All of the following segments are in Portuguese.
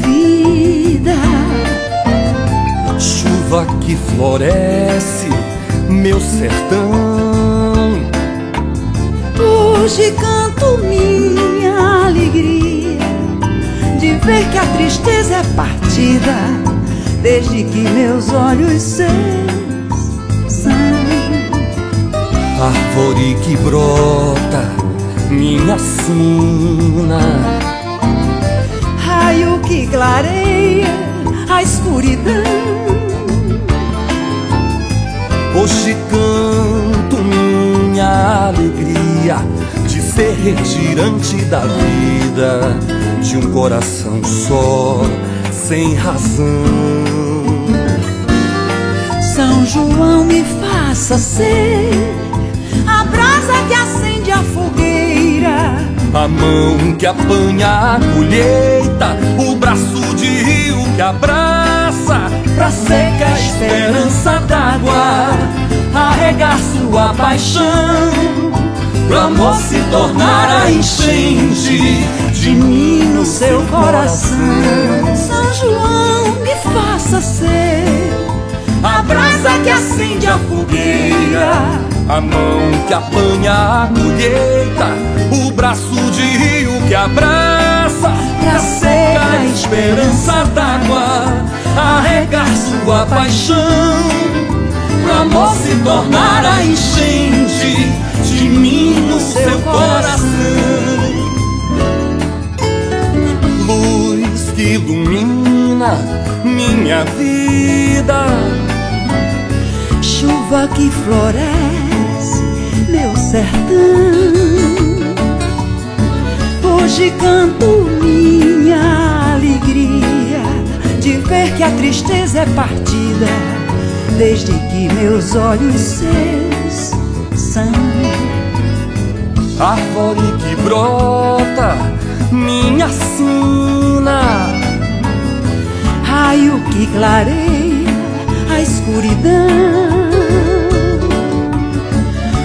vida. Chuva que floresce meu sertão, hoje canto minha alegria de ver que a tristeza é partida, desde que meus olhos seus são. Árvore que brota minha sina, raio que clareia a escuridão. hoje canto minha alegria de ser retirante da vida, de um coração só, sem razão. São João, me faça ser a brasa que acende a fogueira, a mão que apanha a colheita, o braço de rio que abraça, pra seca a esperança d'água, arregar sua paixão, pro amor se tornar a enchente de mim no seu coração. São João, me faça ser a brasa que acende a fogueira, a mão que apanha a colheita, o braço de rio que abraça, pra seca a esperança d'água, arregar sua paixão, pro amor se tornar a enchente de mim no seu coração. Luz que ilumina minha vida, chuva que floresce meu sertão, hoje canto minha alegria de ver que a tristeza é partida, desde que meus olhos seus são. árvore que brota minha sina, Raio que clareia a escuridão,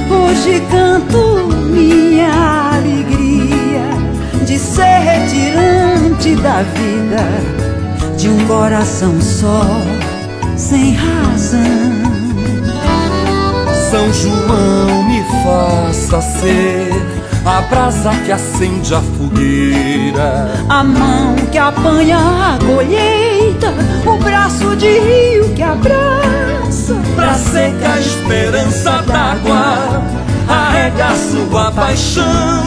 hoje canto minha alegria de ser retirante da vida, de um coração só, sem razão. São João, me faça ser a brasa que acende a fogueira, A mão que apanha a colheita, o braço de rio que abraça, pra seca a esperança d'água, arregar sua paixão,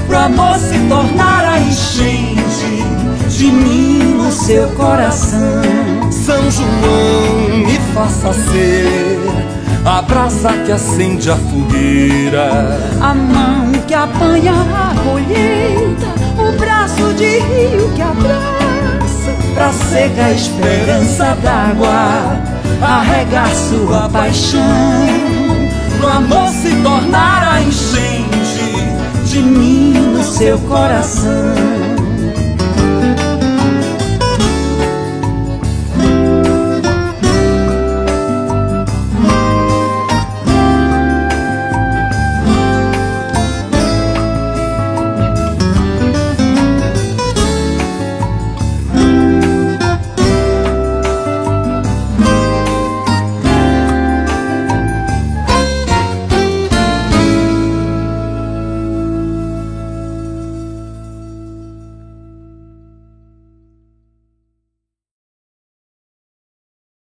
pro amor se tornar a enchente de mim no seu coração. São João, me faça ser a brasa que acende a fogueira, A mão que apanha a colheita, o braço de rio que abraça, pra seca a esperança d'água, arregar sua paixão, pro amor se tornar a enchente de mim no seu coração.